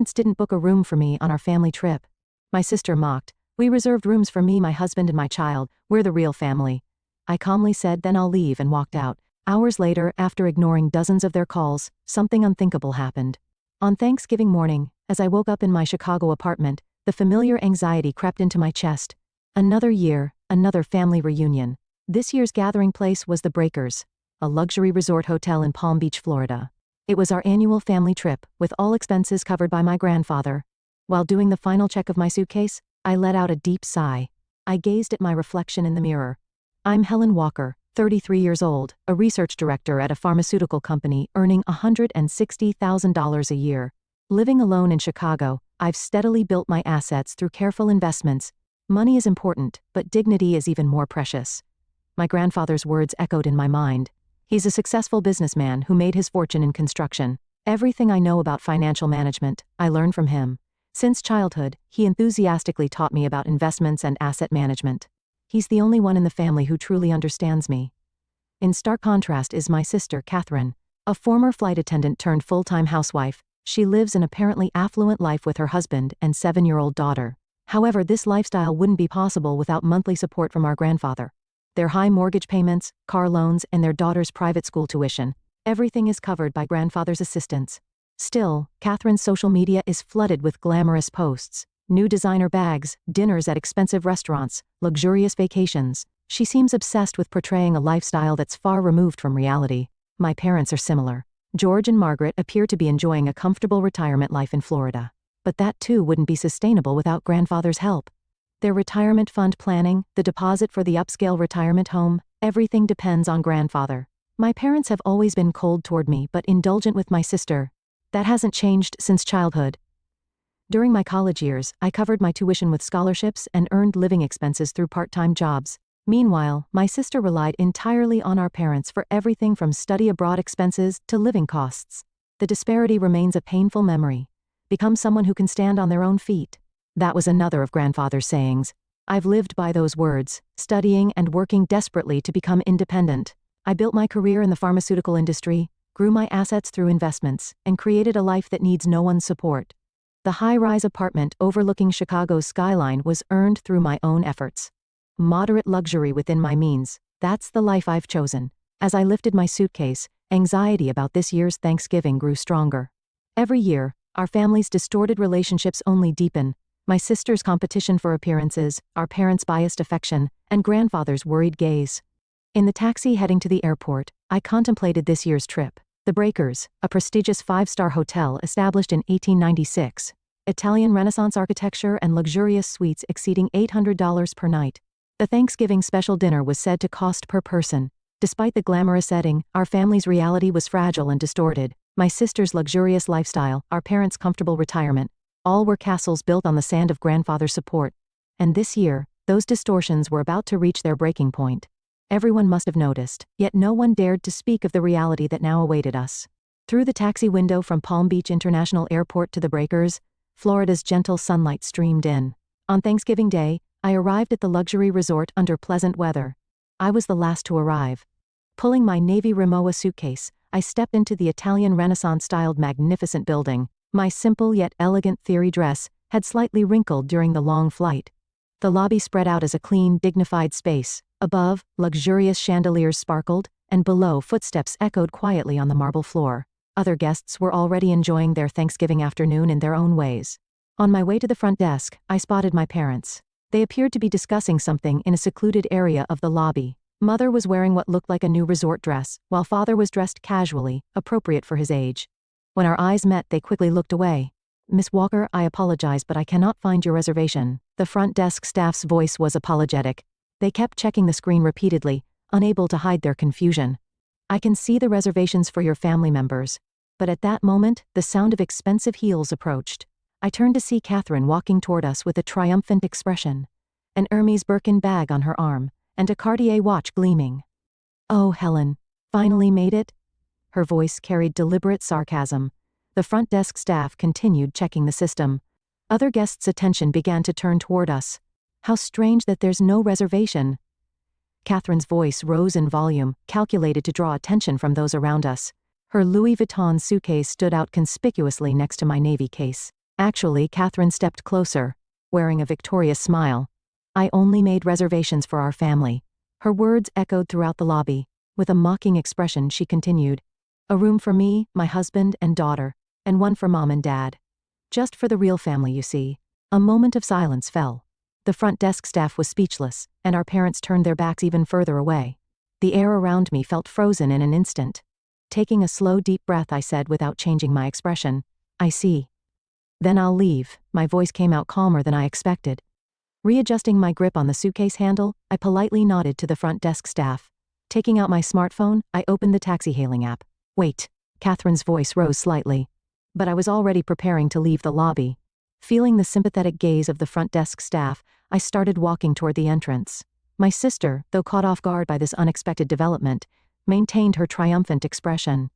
Didn't book a room for me on our family trip. My sister mocked. We reserved rooms for me, my husband, and my child. We're the real family. I calmly said, then I'll leave, and walked out. Hours later, after ignoring dozens of their calls, something unthinkable happened. On Thanksgiving morning, as I woke up in my Chicago apartment, the familiar anxiety crept into my chest. Another year, another family reunion. This year's gathering place was the Breakers, a luxury resort hotel in Palm Beach, Florida. It was our annual family trip, with all expenses covered by my grandfather. While doing the final check of my suitcase, I let out a deep sigh. I gazed at my reflection in the mirror. I'm Helen Walker, 33 years old, a research director at a pharmaceutical company earning $160,000 a year. Living alone in Chicago, I've steadily built my assets through careful investments. Money is important, but dignity is even more precious. My grandfather's words echoed in my mind. He's a successful businessman who made his fortune in construction. Everything I know about financial management, I learned from him. Since childhood, he enthusiastically taught me about investments and asset management. He's the only one in the family who truly understands me. In stark contrast is my sister, Catherine, a former flight attendant turned full-time housewife. She lives an apparently affluent life with her husband and 7-year-old daughter. However, this lifestyle wouldn't be possible without monthly support from our grandfather. Their high mortgage payments, car loans, and their daughter's private school tuition, everything is covered by grandfather's assistance. Still, Catherine's social media is flooded with glamorous posts. New designer bags, dinners at expensive restaurants, luxurious vacations. She seems obsessed with portraying a lifestyle that's far removed from reality. My parents are similar. George and Margaret appear to be enjoying a comfortable retirement life in Florida. But that too wouldn't be sustainable without grandfather's help. Their retirement fund planning, the deposit for the upscale retirement home, everything depends on grandfather. My parents have always been cold toward me but indulgent with my sister. That hasn't changed since childhood. During my college years, I covered my tuition with scholarships and earned living expenses through part-time jobs. Meanwhile, my sister relied entirely on our parents for everything from study abroad expenses to living costs. The disparity remains a painful memory. Become someone who can stand on their own feet. That was another of grandfather's sayings. I've lived by those words, studying and working desperately to become independent. I built my career in the pharmaceutical industry, grew my assets through investments, and created a life that needs no one's support. The high-rise apartment overlooking Chicago's skyline was earned through my own efforts. Moderate luxury within my means, that's the life I've chosen. As I lifted my suitcase, anxiety about this year's Thanksgiving grew stronger. Every year, our family's distorted relationships only deepen. My sister's competition for appearances, our parents' biased affection, and grandfather's worried gaze. In the taxi heading to the airport, I contemplated this year's trip. The Breakers, a prestigious 5-star hotel established in 1896. Italian Renaissance architecture and luxurious suites exceeding $800 per night. The Thanksgiving special dinner was said to cost per person. Despite the glamorous setting, our family's reality was fragile and distorted. My sister's luxurious lifestyle, our parents' comfortable retirement, all were castles built on the sand of grandfather's support. And this year, those distortions were about to reach their breaking point. Everyone must have noticed, yet no one dared to speak of the reality that now awaited us. Through the taxi window from Palm Beach International Airport to the Breakers, Florida's gentle sunlight streamed in. On Thanksgiving Day, I arrived at the luxury resort under pleasant weather. I was the last to arrive. Pulling my navy Rimowa suitcase, I stepped into the Italian Renaissance-styled magnificent building. My simple yet elegant theory dress had slightly wrinkled during the long flight. The lobby spread out as a clean, dignified space. Above, luxurious chandeliers sparkled, and below, footsteps echoed quietly on the marble floor. Other guests were already enjoying their Thanksgiving afternoon in their own ways. On my way to the front desk, I spotted my parents. They appeared to be discussing something in a secluded area of the lobby. Mother was wearing what looked like a new resort dress, while father was dressed casually, appropriate for his age. When our eyes met, they quickly looked away. Miss Walker, I apologize, but I cannot find your reservation. The front desk staff's voice was apologetic. They kept checking the screen repeatedly, unable to hide their confusion. I can see the reservations for your family members. But at that moment, the sound of expensive heels approached. I turned to see Catherine walking toward us with a triumphant expression. An Hermes Birkin bag on her arm, and a Cartier watch gleaming. Oh, Helen, finally made it? Her voice carried deliberate sarcasm. The front desk staff continued checking the system. Other guests' attention began to turn toward us. How strange that there's no reservation. Catherine's voice rose in volume, calculated to draw attention from those around us. Her Louis Vuitton suitcase stood out conspicuously next to my navy case. Actually, Catherine stepped closer, wearing a victorious smile. I only made reservations for our family. Her words echoed throughout the lobby. With a mocking expression, she continued. A room for me, my husband, and daughter, and one for mom and dad. Just for the real family, you see. A moment of silence fell. The front desk staff was speechless, and our parents turned their backs even further away. The air around me felt frozen in an instant. Taking a slow, deep breath, I said without changing my expression, I see. Then I'll leave. My voice came out calmer than I expected. Readjusting my grip on the suitcase handle, I politely nodded to the front desk staff. Taking out my smartphone, I opened the taxi hailing app. Wait. Catherine's voice rose slightly. But I was already preparing to leave the lobby. Feeling the sympathetic gaze of the front desk staff, I started walking toward the entrance. My sister, though caught off guard by this unexpected development, maintained her triumphant expression.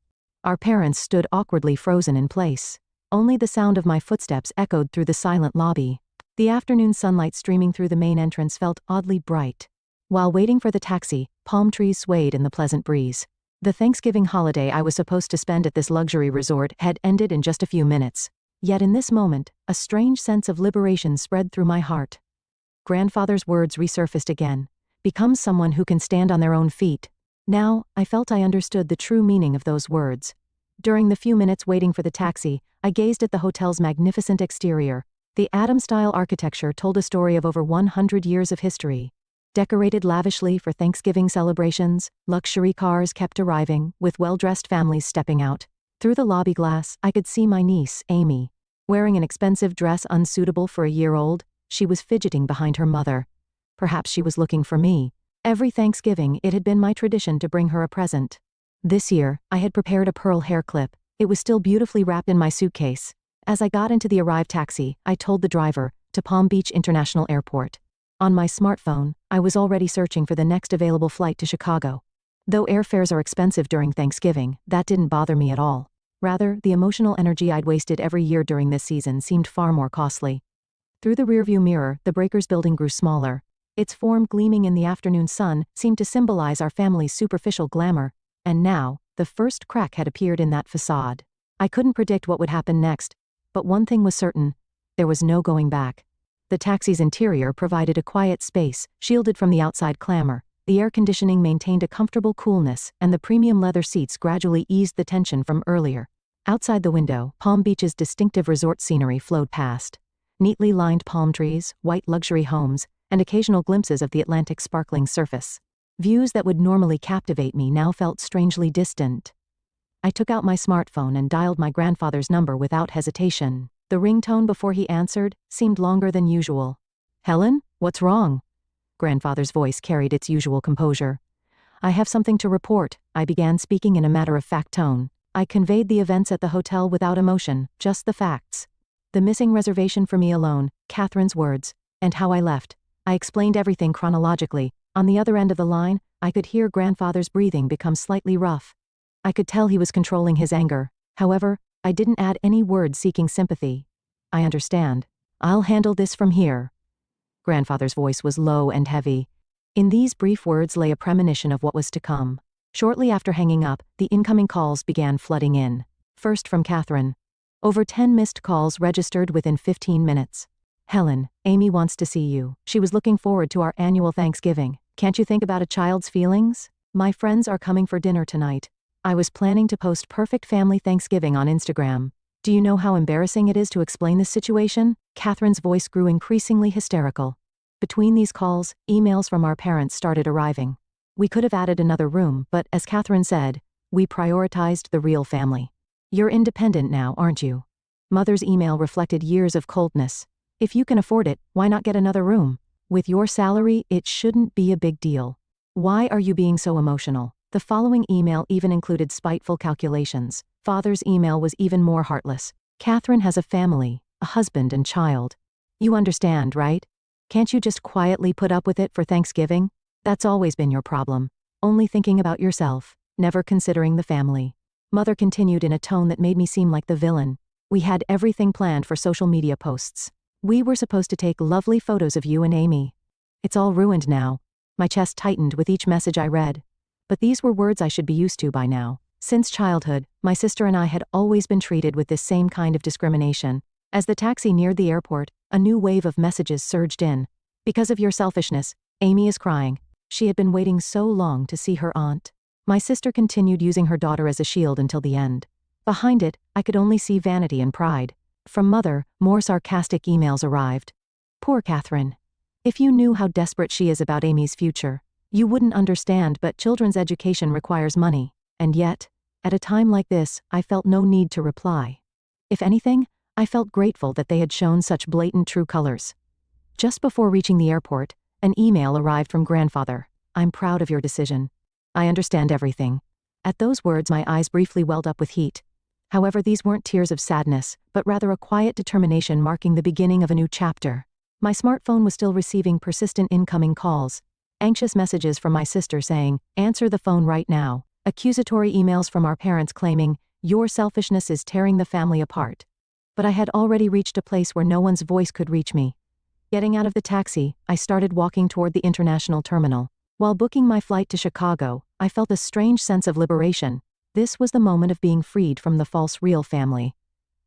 Our parents stood awkwardly frozen in place. Only the sound of my footsteps echoed through the silent lobby. The afternoon sunlight streaming through the main entrance felt oddly bright. While waiting for the taxi, palm trees swayed in the pleasant breeze. The Thanksgiving holiday I was supposed to spend at this luxury resort had ended in just a few minutes. Yet in this moment, a strange sense of liberation spread through my heart. Grandfather's words resurfaced again. Become someone who can stand on their own feet. Now, I felt I understood the true meaning of those words. During the few minutes waiting for the taxi, I gazed at the hotel's magnificent exterior. The Adams-style architecture told a story of over 100 years of history. Decorated lavishly for Thanksgiving celebrations, luxury cars kept arriving, with well-dressed families stepping out. Through the lobby glass, I could see my niece, Amy. Wearing an expensive dress unsuitable for a year old, she was fidgeting behind her mother. Perhaps she was looking for me. Every Thanksgiving, it had been my tradition to bring her a present. This year, I had prepared a pearl hair clip. It was still beautifully wrapped in my suitcase. As I got into the arrived taxi, I told the driver, to Palm Beach International Airport. On my smartphone, I was already searching for the next available flight to Chicago. Though airfares are expensive during Thanksgiving, that didn't bother me at all. Rather, the emotional energy I'd wasted every year during this season seemed far more costly. Through the rearview mirror, the Breakers building grew smaller. Its form gleaming in the afternoon sun seemed to symbolize our family's superficial glamour, and now, the first crack had appeared in that facade. I couldn't predict what would happen next, but one thing was certain. There was no going back. The taxi's interior provided a quiet space, shielded from the outside clamor. The air conditioning maintained a comfortable coolness, and the premium leather seats gradually eased the tension from earlier. Outside the window, Palm Beach's distinctive resort scenery flowed past. Neatly lined palm trees, white luxury homes, and occasional glimpses of the Atlantic's sparkling surface. Views that would normally captivate me now felt strangely distant. I took out my smartphone and dialed my grandfather's number without hesitation. The ringtone before he answered seemed longer than usual. Helen, what's wrong? Grandfather's voice carried its usual composure. I have something to report, I began speaking in a matter-of-fact tone. I conveyed the events at the hotel without emotion, just the facts. The missing reservation for me alone, Catherine's words, and how I left. I explained everything chronologically. On the other end of the line, I could hear Grandfather's breathing become slightly rough. I could tell he was controlling his anger. However, I didn't add any words seeking sympathy. I understand. I'll handle this from here. Grandfather's voice was low and heavy. In these brief words lay a premonition of what was to come. Shortly after hanging up, the incoming calls began flooding in. First from Catherine. Over 10 missed calls registered within 15 minutes. Helen, Amy wants to see you. She was looking forward to our annual Thanksgiving. Can't you think about a child's feelings? My friends are coming for dinner tonight. I was planning to post perfect family Thanksgiving on Instagram. Do you know how embarrassing it is to explain this situation? Catherine's voice grew increasingly hysterical. Between these calls, emails from our parents started arriving. We could have added another room, but as Catherine said, we prioritized the real family. You're independent now, aren't you? Mother's email reflected years of coldness. If you can afford it, why not get another room? With your salary, it shouldn't be a big deal. Why are you being so emotional? The following email even included spiteful calculations. Father's email was even more heartless. Catherine has a family, a husband and child. You understand, right? Can't you just quietly put up with it for Thanksgiving? That's always been your problem. Only thinking about yourself, never considering the family. Mother continued in a tone that made me seem like the villain. We had everything planned for social media posts. We were supposed to take lovely photos of you and Amy. It's all ruined now. My chest tightened with each message I read. But these were words I should be used to by now. Since childhood, my sister and I had always been treated with this same kind of discrimination. As the taxi neared the airport, a new wave of messages surged in. Because of your selfishness, Amy is crying. She had been waiting so long to see her aunt. My sister continued using her daughter as a shield until the end. Behind it, I could only see vanity and pride. From Mother, more sarcastic emails arrived. Poor Catherine. If you knew how desperate she is about Amy's future, you wouldn't understand, but children's education requires money. And yet, at a time like this, I felt no need to reply. If anything, I felt grateful that they had shown such blatant true colors. Just before reaching the airport, an email arrived from grandfather. I'm proud of your decision. I understand everything. At those words, my eyes briefly welled up with heat. However, these weren't tears of sadness, but rather a quiet determination marking the beginning of a new chapter. My smartphone was still receiving persistent incoming calls, anxious messages from my sister saying, "Answer the phone right now," accusatory emails from our parents claiming, "Your selfishness is tearing the family apart." But I had already reached a place where no one's voice could reach me. Getting out of the taxi, I started walking toward the international terminal. While booking my flight to Chicago, I felt a strange sense of liberation. This was the moment of being freed from the false real family.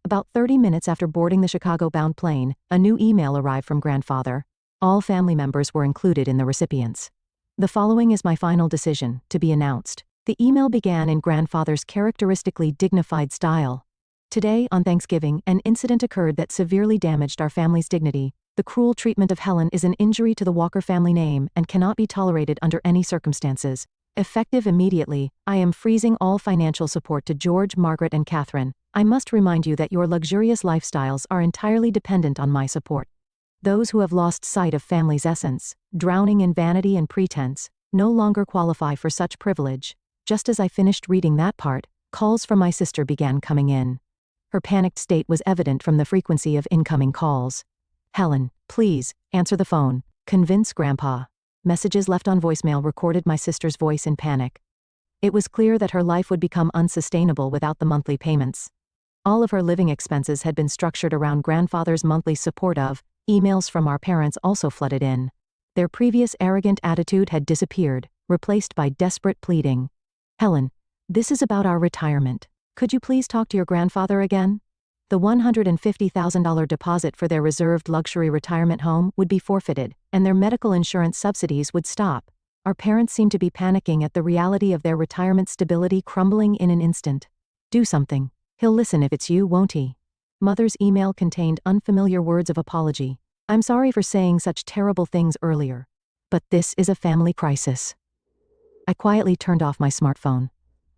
About 30 minutes after boarding the Chicago-bound plane, a new email arrived from grandfather. All family members were included in the recipients. The following is my final decision, to be announced. The email began in grandfather's characteristically dignified style. Today, on Thanksgiving, an incident occurred that severely damaged our family's dignity. The cruel treatment of Helen is an injury to the Walker family name and cannot be tolerated under any circumstances. Effective immediately, I am freezing all financial support to George, Margaret, and Catherine. I must remind you that your luxurious lifestyles are entirely dependent on my support. Those who have lost sight of family's essence, drowning in vanity and pretense, no longer qualify for such privilege. Just as I finished reading that part, calls from my sister began coming in. Her panicked state was evident from the frequency of incoming calls. "Helen, please, answer the phone. Convince Grandpa." Messages left on voicemail recorded my sister's voice in panic. It was clear that her life would become unsustainable without the monthly payments. All of her living expenses had been structured around grandfather's monthly support of. Emails from our parents also flooded in. Their previous arrogant attitude had disappeared, replaced by desperate pleading. "Helen, this is about our retirement. Could you please talk to your grandfather again? The $150,000 deposit for their reserved luxury retirement home would be forfeited, and their medical insurance subsidies would stop. Our parents seem to be panicking at the reality of their retirement stability crumbling in an instant. Do something. He'll listen if it's you, won't he?" Mother's email contained unfamiliar words of apology. "I'm sorry for saying such terrible things earlier. But this is a family crisis." I quietly turned off my smartphone.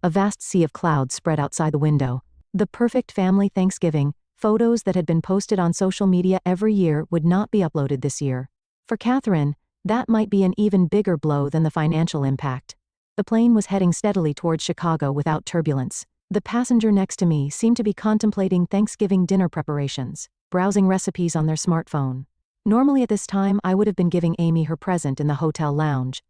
A vast sea of clouds spread outside the window. The perfect family Thanksgiving, photos that had been posted on social media every year would not be uploaded this year. For Catherine, that might be an even bigger blow than the financial impact. The plane was heading steadily towards Chicago without turbulence. The passenger next to me seemed to be contemplating Thanksgiving dinner preparations, browsing recipes on their smartphone. Normally at this time, I would have been giving Amy her present in the hotel lounge.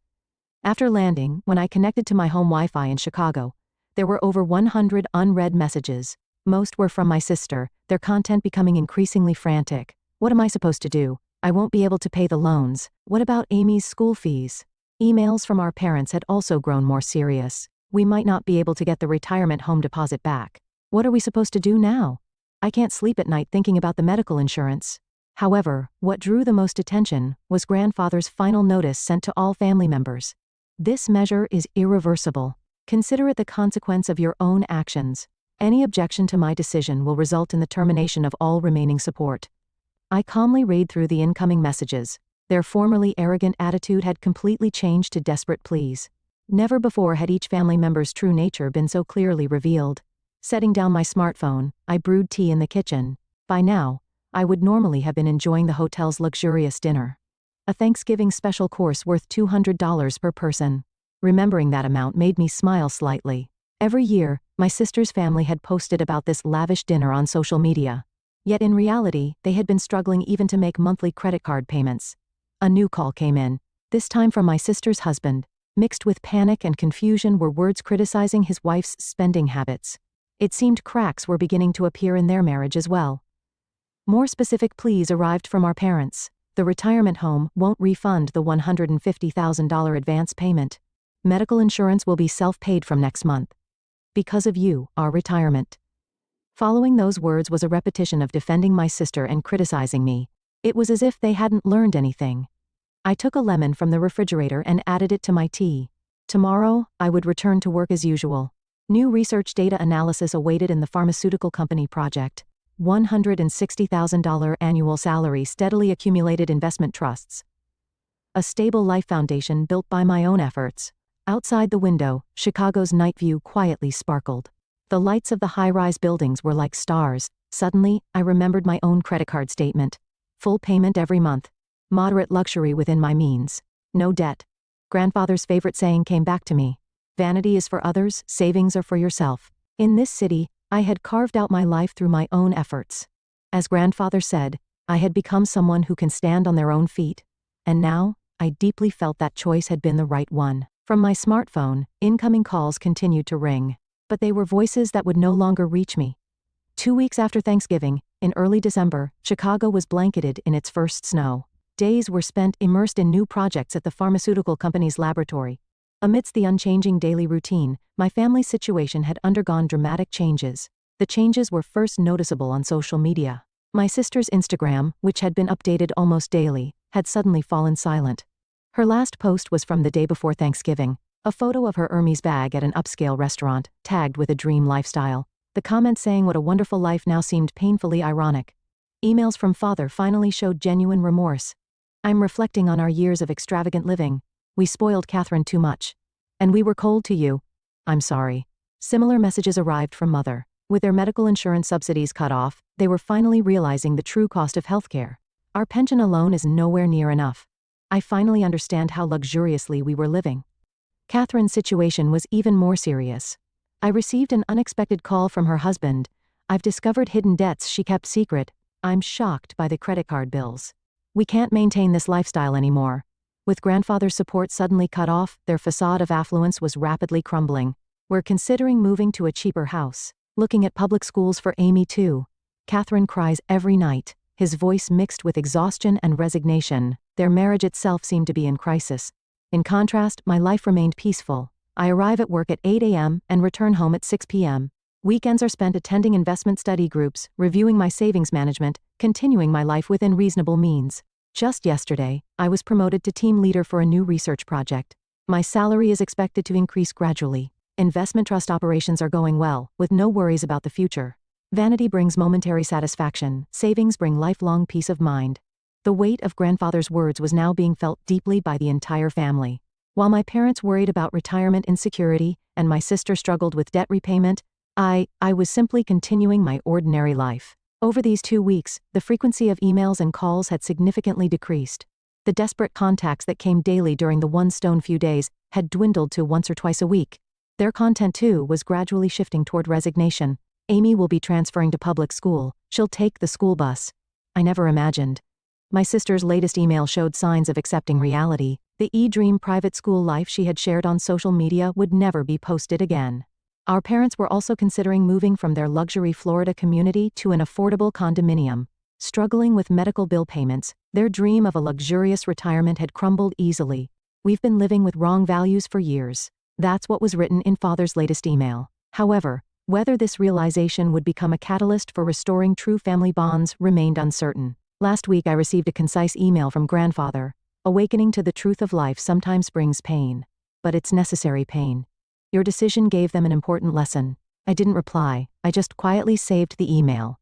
After landing, when I connected to my home Wi-Fi in Chicago, there were over 100 unread messages. Most were from my sister, their content becoming increasingly frantic. "What am I supposed to do? I won't be able to pay the loans. What about Amy's school fees?" Emails from our parents had also grown more serious. "We might not be able to get the retirement home deposit back. What are we supposed to do now? I can't sleep at night thinking about the medical insurance." However, what drew the most attention was grandfather's final notice sent to all family members. "This measure is irreversible. Consider it the consequence of your own actions. Any objection to my decision will result in the termination of all remaining support." I calmly read through the incoming messages. Their formerly arrogant attitude had completely changed to desperate pleas. Never before had each family member's true nature been so clearly revealed. Setting down my smartphone, I brewed tea in the kitchen. By now, I would normally have been enjoying the hotel's luxurious dinner. A Thanksgiving special course worth $200 per person. Remembering that amount made me smile slightly. Every year, my sister's family had posted about this lavish dinner on social media. Yet in reality, they had been struggling even to make monthly credit card payments. A new call came in, this time from my sister's husband. Mixed with panic and confusion were words criticizing his wife's spending habits. It seemed cracks were beginning to appear in their marriage as well. More specific pleas arrived from our parents. The retirement home won't refund the $150,000 advance payment. Medical insurance will be self-paid from next month. Because of you, our retirement Following those words was a repetition of defending my sister and criticizing me. It was as if they hadn't learned anything. I took a lemon from the refrigerator and added it to my tea. Tomorrow, I would return to work as usual. New research data analysis awaited in the pharmaceutical company project. $160,000 annual salary steadily accumulated investment trusts. A stable life foundation built by my own efforts. Outside the window, Chicago's night view quietly sparkled. The lights of the high-rise buildings were like stars. Suddenly, I remembered my own credit card statement. Full payment every month. Moderate luxury within my means. No debt. Grandfather's favorite saying came back to me. Vanity is for others, savings are for yourself. In this city, I had carved out my life through my own efforts. As grandfather said, I had become someone who can stand on their own feet. And now, I deeply felt that choice had been the right one. From my smartphone, incoming calls continued to ring. But they were voices that would no longer reach me. 2 weeks after Thanksgiving, in early December, Chicago was blanketed in its first snow. Days were spent immersed in new projects at the pharmaceutical company's laboratory. Amidst the unchanging daily routine, my family's situation had undergone dramatic changes. The changes were first noticeable on social media. My sister's Instagram, which had been updated almost daily, had suddenly fallen silent. Her last post was from the day before Thanksgiving, a photo of her Hermes bag at an upscale restaurant, tagged with a dream lifestyle. The comment saying what a wonderful life now seemed painfully ironic. Emails from father finally showed genuine remorse. I'm reflecting on our years of extravagant living. We spoiled Catherine too much. And we were cold to you. I'm sorry. Similar messages arrived from mother. With their medical insurance subsidies cut off, they were finally realizing the true cost of healthcare. Our pension alone is nowhere near enough. I finally understand how luxuriously we were living. Catherine's situation was even more serious. I received an unexpected call from her husband. I've discovered hidden debts she kept secret. I'm shocked by the credit card bills. We can't maintain this lifestyle anymore. With grandfather's support suddenly cut off, their facade of affluence was rapidly crumbling. We're considering moving to a cheaper house. Looking at public schools for Amy too. Catherine cries every night, his voice mixed with exhaustion and resignation. Their marriage itself seemed to be in crisis. In contrast, my life remained peaceful. I arrive at work at 8 a.m. and return home at 6 p.m. Weekends are spent attending investment study groups, reviewing my savings management, continuing my life within reasonable means. Just yesterday, I was promoted to team leader for a new research project. My salary is expected to increase gradually. Investment trust operations are going well, with no worries about the future. Vanity brings momentary satisfaction, savings bring lifelong peace of mind. The weight of grandfather's words was now being felt deeply by the entire family. While my parents worried about retirement insecurity, and my sister struggled with debt repayment, I was simply continuing my ordinary life. Over these 2 weeks, the frequency of emails and calls had significantly decreased. The desperate contacts that came daily during the one stone few days had dwindled to once or twice a week. Their content too was gradually shifting toward resignation. Amy will be transferring to public school. She'll take the school bus. I never imagined. My sister's latest email showed signs of accepting reality. The eDream private school life she had shared on social media would never be posted again. Our parents were also considering moving from their luxury Florida community to an affordable condominium. Struggling with medical bill payments, their dream of a luxurious retirement had crumbled easily. We've been living with wrong values for years. That's what was written in father's latest email. However, whether this realization would become a catalyst for restoring true family bonds remained uncertain. Last week I received a concise email from grandfather. Awakening to the truth of life sometimes brings pain. But it's necessary pain. Your decision gave them an important lesson. I didn't reply, I just quietly saved the email.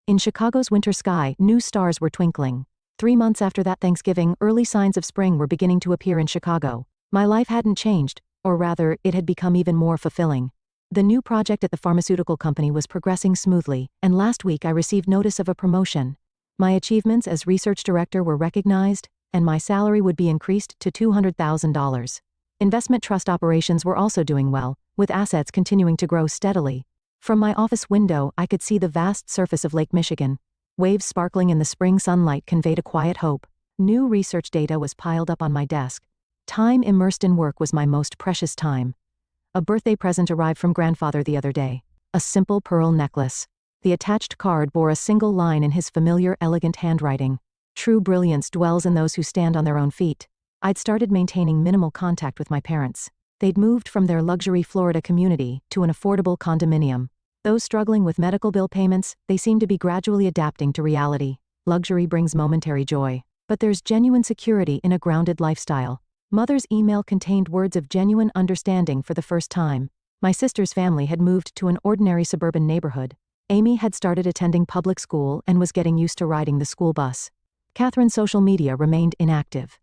In Chicago's winter sky, new stars were twinkling. 3 months after that Thanksgiving, early signs of spring were beginning to appear in Chicago. My life hadn't changed, or rather, it had become even more fulfilling. The new project at the pharmaceutical company was progressing smoothly, and last week I received notice of a promotion. My achievements as research director were recognized, and my salary would be increased to $200,000. Investment trust operations were also doing well, with assets continuing to grow steadily. From my office window, I could see the vast surface of Lake Michigan. Waves sparkling in the spring sunlight conveyed a quiet hope. New research data was piled up on my desk. Time immersed in work was my most precious time. A birthday present arrived from grandfather the other day. A simple pearl necklace. The attached card bore a single line in his familiar, elegant handwriting. True brilliance dwells in those who stand on their own feet. I'd started maintaining minimal contact with my parents. They'd moved from their luxury Florida community to an affordable condominium. Those struggling with medical bill payments, they seem to be gradually adapting to reality. Luxury brings momentary joy, but there's genuine security in a grounded lifestyle. Mother's email contained words of genuine understanding for the first time. My sister's family had moved to an ordinary suburban neighborhood. Amy had started attending public school and was getting used to riding the school bus. Catherine's social media remained inactive.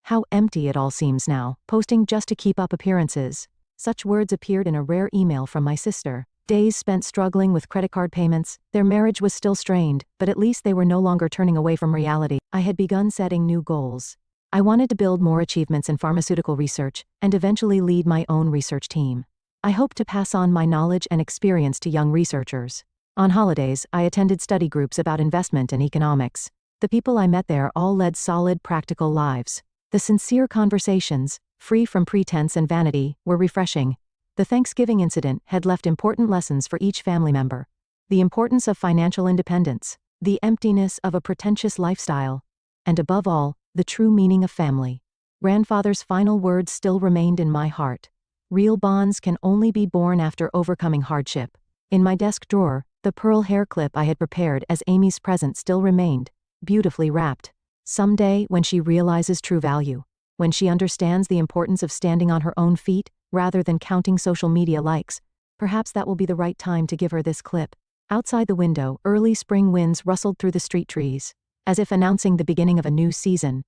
How empty it all seems now, posting just to keep up appearances. Such words appeared in a rare email from my sister. Days spent struggling with credit card payments. Their marriage was still strained, but at least they were no longer turning away from reality. I had begun setting new goals. I wanted to build more achievements in pharmaceutical research, and eventually lead my own research team. I hoped to pass on my knowledge and experience to young researchers. On holidays, I attended study groups about investment and economics. The people I met there all led solid, practical lives. The sincere conversations, free from pretense and vanity, were refreshing. The Thanksgiving incident had left important lessons for each family member. The importance of financial independence, the emptiness of a pretentious lifestyle, and above all, the true meaning of family. Grandfather's final words still remained in my heart. Real bonds can only be born after overcoming hardship. In my desk drawer, the pearl hair clip I had prepared as Amy's present still remained, beautifully wrapped. Someday, when she realizes true value, when she understands the importance of standing on her own feet, rather than counting social media likes, perhaps that will be the right time to give her this clip. Outside the window, early spring winds rustled through the street trees. As if announcing the beginning of a new season,